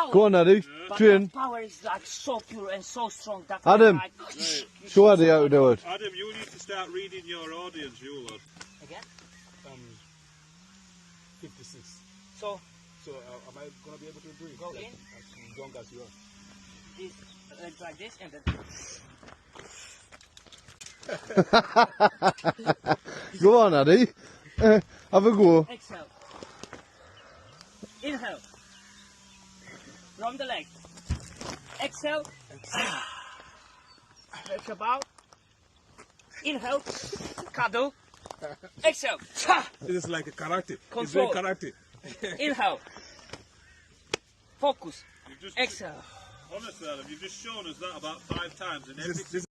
power. Go on, Eddie. But Train. that power is like so pure and so strong that Adam. like, Show Eddie how to do it. Adam, you need to start reading your audience, you lot. Again? 56. So So am I gonna be able to do it? Go like, in. as long as you are? this like this and then Go on, Eddie. Have a go. exhale. Inhale. From the leg. Exhale. Stretch about. Inhale. Kado. Exhale. It is like a karate. Control. It's very karate. Inhale. Focus. You've just, Exhale. honestly, Adam, you've just shown us that about 5 times, and This